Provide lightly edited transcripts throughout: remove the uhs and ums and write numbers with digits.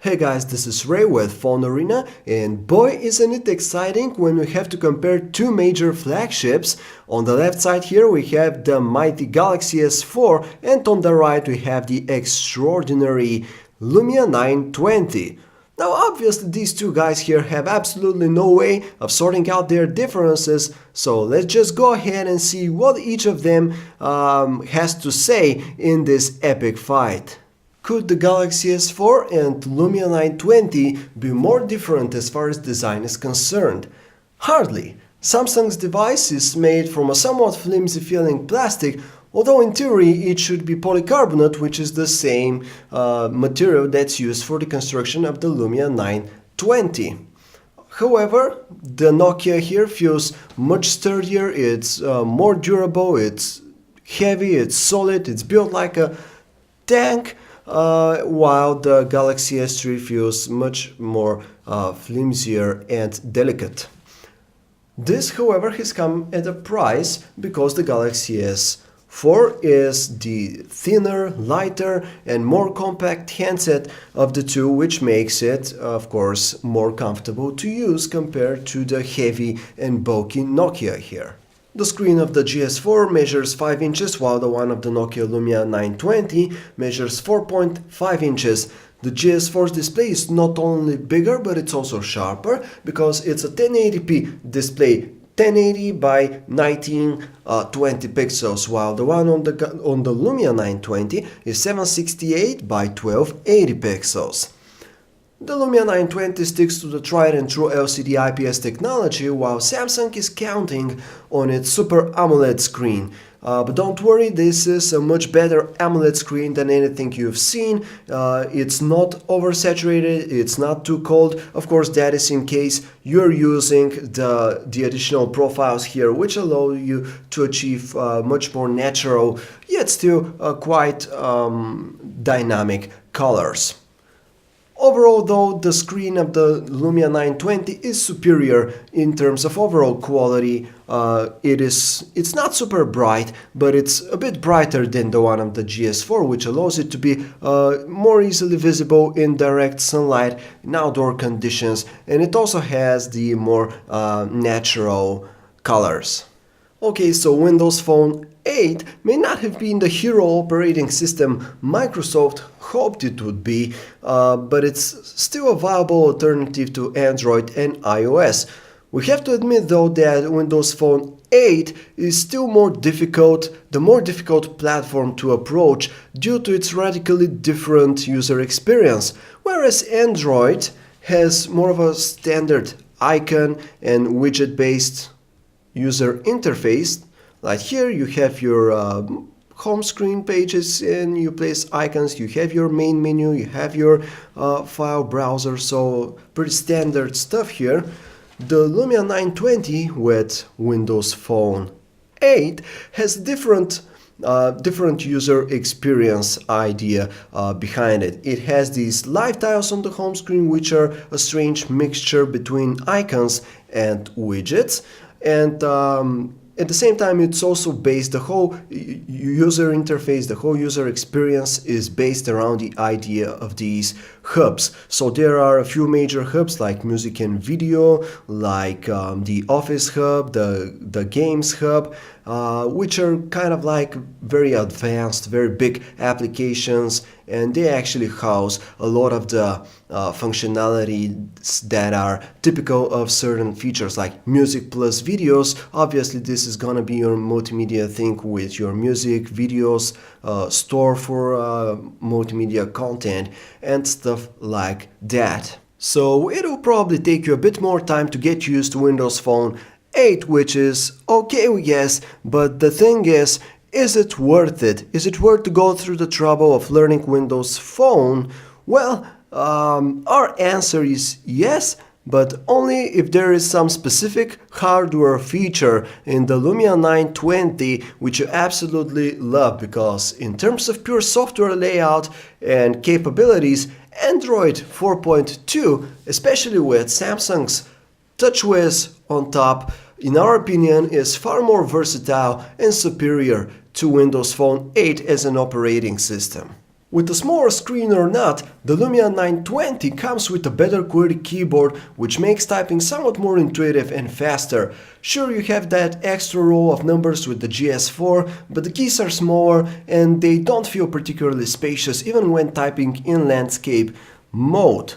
Hey guys, this is Ray with Phone Arena, and boy isn't it exciting when we have to compare two major flagships. On the left side here we have the mighty Galaxy S4, and on the right we have the extraordinary Lumia 920. Now obviously these two guys here have absolutely no way of sorting out their differences, so let's just go ahead and see what each of them has to say in this epic fight. Could the Galaxy S4 and Lumia 920 be more different as far as design is concerned? Hardly. Samsung's device is made from a somewhat flimsy feeling plastic, although in theory it should be polycarbonate, which is the same material that's used for the construction of the Lumia 920. However, the Nokia here feels much sturdier, it's more durable, it's heavy, it's solid, it's built like a tank. While the Galaxy S3 feels much more flimsier and delicate. This, however, has come at a price because the Galaxy S4 is the thinner, lighter and more compact handset of the two, which makes it, of course, more comfortable to use compared to the heavy and bulky Nokia here. The screen of the GS4 measures 5 inches, while the one of the Nokia Lumia 920 measures 4.5 inches. The GS4's display is not only bigger, but it's also sharper because it's a 1080p display, 1080 by 1920 pixels, while the one on the Lumia 920 is 768 by 1280 pixels. The Lumia 920 sticks to the tried and true LCD IPS technology, while Samsung is counting on its Super AMOLED screen. But don't worry, this is a much better AMOLED screen than anything you've seen. It's not oversaturated, it's not too cold. Of course, that is in case you're using the additional profiles here, which allow you to achieve much more natural, yet still quite dynamic colors. Overall, though, the screen of the Lumia 920 is superior in terms of overall quality. It's not super bright, but it's a bit brighter than the one of the GS4, which allows it to be more easily visible in direct sunlight in outdoor conditions, and it also has the more natural colors. Okay, so Windows Phone 8 may not have been the hero operating system Microsoft hoped it would be, but it's still a viable alternative to Android and iOS. We have to admit though that Windows Phone 8 is still the more difficult platform to approach due to its radically different user experience, whereas Android has more of a standard icon and widget-based user interface. Like here you have your home screen pages and you place icons, you have your main menu, you have your file browser, so pretty standard stuff here. The Lumia 920 with Windows Phone 8 has different user experience idea behind it. It has these live tiles on the home screen, which are a strange mixture between icons and widgets, and at the same time, it's also based, the whole user interface, the whole user experience is based around the idea of these hubs. So there are a few major hubs like music and video, like the Office hub, the Games hub, which are kind of like very advanced, very big applications, and they actually house a lot of the functionalities that are typical of certain features like music plus videos. Obviously, this is gonna be your multimedia thing with your music, videos, store for multimedia content and stuff like that. So it'll probably take you a bit more time to get used to Windows Phone 8, which is okay, we guess, but the thing is it worth it? Is it worth to go through the trouble of learning Windows Phone? Well, our answer is yes, but only if there is some specific hardware feature in the Lumia 920 which you absolutely love, because in terms of pure software layout and capabilities, Android 4.2, especially with Samsung's TouchWiz on top, in our opinion, is far more versatile and superior to Windows Phone 8 as an operating system. With a smaller screen or not, the Lumia 920 comes with a better QWERTY keyboard, which makes typing somewhat more intuitive and faster. Sure, you have that extra row of numbers with the GS4, but the keys are smaller and they don't feel particularly spacious even when typing in landscape mode.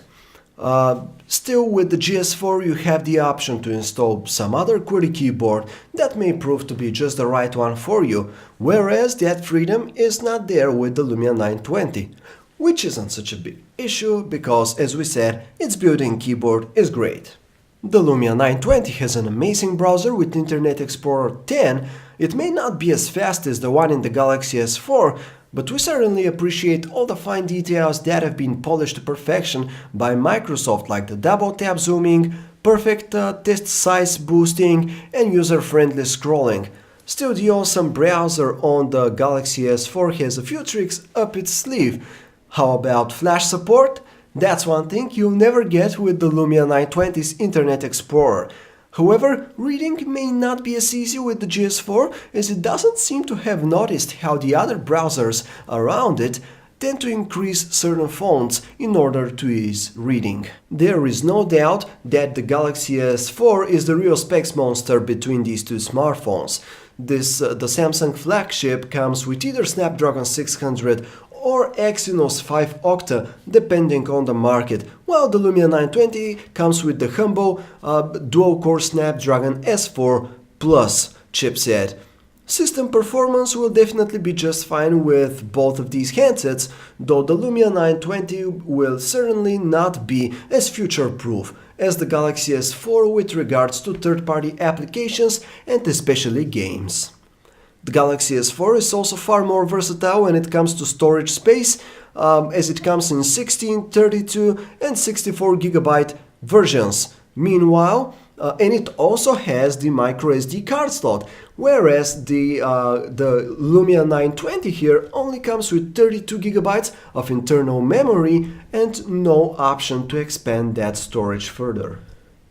Still, with the GS4 you have the option to install some other QWERTY keyboard that may prove to be just the right one for you, whereas that freedom is not there with the Lumia 920, which isn't such a big issue because, as we said, its built-in keyboard is great. The Lumia 920 has an amazing browser with Internet Explorer 10. It may not be as fast as the one in the Galaxy S4, but we certainly appreciate all the fine details that have been polished to perfection by Microsoft, like the double tap zooming, perfect text size boosting, and user-friendly scrolling. Still, the awesome browser on the Galaxy S4 has a few tricks up its sleeve. How about flash support? That's one thing you'll never get with the Lumia 920's Internet Explorer. However, reading may not be as easy with the GS4, as it doesn't seem to have noticed how the other browsers around it tend to increase certain fonts in order to ease reading. There is no doubt that the Galaxy S4 is the real specs monster between these two smartphones. The Samsung flagship comes with either Snapdragon 600 or Exynos 5 Octa, depending on the market, while the Lumia 920 comes with the humble dual-core Snapdragon S4 Plus chipset. System performance will definitely be just fine with both of these handsets, though the Lumia 920 will certainly not be as future-proof as the Galaxy S4 with regards to third-party applications and especially games. The Galaxy S4 is also far more versatile when it comes to storage space, as it comes in 16, 32 and 64 GB versions. Meanwhile, and it also has the microSD card slot, whereas the Lumia 920 here only comes with 32 GB of internal memory and no option to expand that storage further.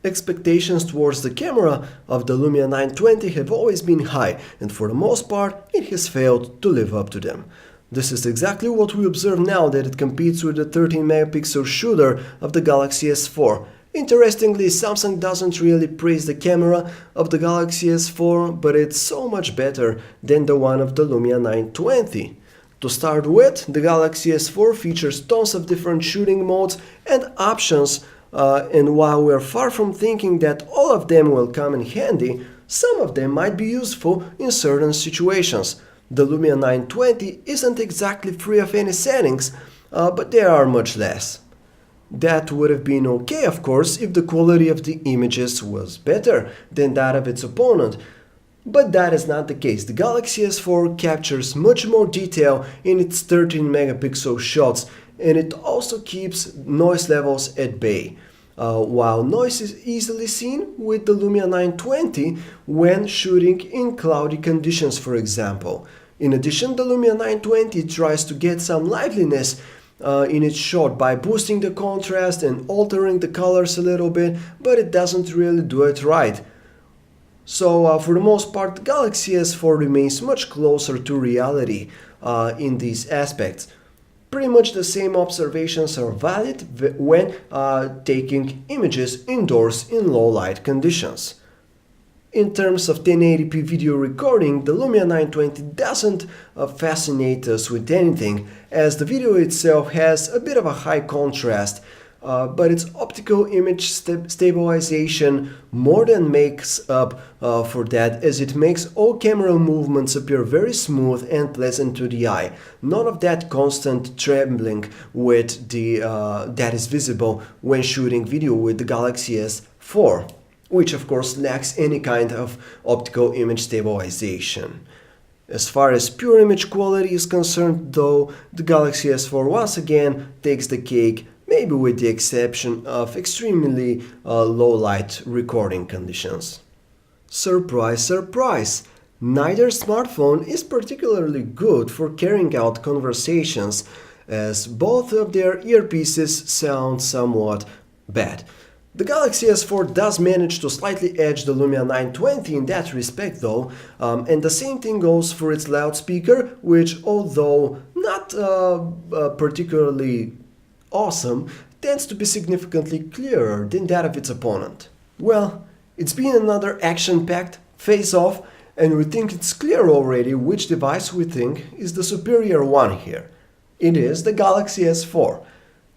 Expectations towards the camera of the Lumia 920 have always been high, and for the most part it has failed to live up to them. This is exactly what we observe now that it competes with the 13-megapixel shooter of the Galaxy S4. Interestingly, Samsung doesn't really praise the camera of the Galaxy S4, but it's so much better than the one of the Lumia 920. To start with, the Galaxy S4 features tons of different shooting modes and options, and while we're far from thinking that all of them will come in handy, some of them might be useful in certain situations. The Lumia 920 isn't exactly free of any settings, but there are much less. That would have been okay, of course, if the quality of the images was better than that of its opponent. But that is not the case. The Galaxy S4 captures much more detail in its 13-megapixel shots, and it also keeps noise levels at bay. While noise is easily seen with the Lumia 920 when shooting in cloudy conditions, for example. In addition, the Lumia 920 tries to get some liveliness in its shot by boosting the contrast and altering the colors a little bit, but it doesn't really do it right. So for the most part, the Galaxy S4 remains much closer to reality in these aspects. Pretty much the same observations are valid when taking images indoors in low light conditions. In terms of 1080p video recording, the Lumia 920 doesn't fascinate us with anything, as the video itself has a bit of a high contrast, but its optical image stabilization more than makes up for that, as it makes all camera movements appear very smooth and pleasant to the eye. None of that constant trembling with that is visible when shooting video with the Galaxy S4, which of course lacks any kind of optical image stabilization. As far as pure image quality is concerned, though, the Galaxy S4 once again takes the cake, maybe with the exception of extremely low light recording conditions. Surprise, surprise! Neither smartphone is particularly good for carrying out conversations, as both of their earpieces sound somewhat bad. The Galaxy S4 does manage to slightly edge the Lumia 920 in that respect though, and the same thing goes for its loudspeaker, which although not particularly awesome, tends to be significantly clearer than that of its opponent. Well, it's been another action-packed face-off, and we think it's clear already which device we think is the superior one here. It is the Galaxy S4.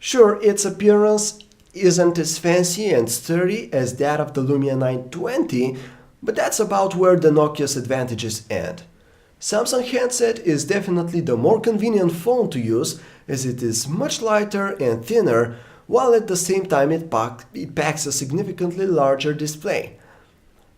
Sure, its appearance isn't as fancy and sturdy as that of the Lumia 920, but that's about where the Nokia's advantages end. Samsung handset is definitely the more convenient phone to use, as it is much lighter and thinner, while at the same time it packs a significantly larger display.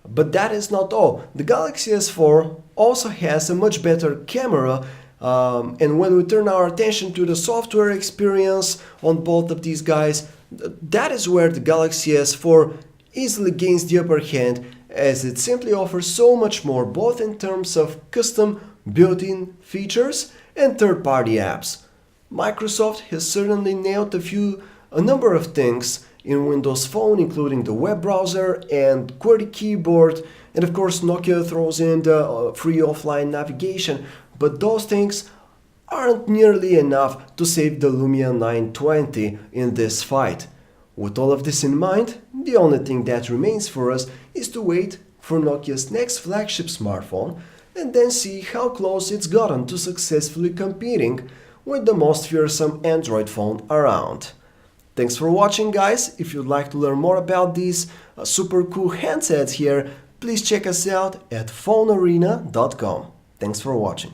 But that is not all. The Galaxy S4 also has a much better camera, and when we turn our attention to the software experience on both of these guys, that is where the Galaxy S4 easily gains the upper hand, as it simply offers so much more both in terms of custom built-in features and third-party apps. Microsoft has certainly nailed a number of things in Windows Phone, including the web browser and QWERTY keyboard, and of course Nokia throws in the free offline navigation, but those things aren't nearly enough to save the Lumia 920 in this fight. With all of this in mind, the only thing that remains for us is to wait for Nokia's next flagship smartphone and then see how close it's gotten to successfully competing with the most fearsome Android phone around. Thanks for watching, guys. If you'd like to learn more about these super cool handsets here, please check us out at phonearena.com. Thanks for watching.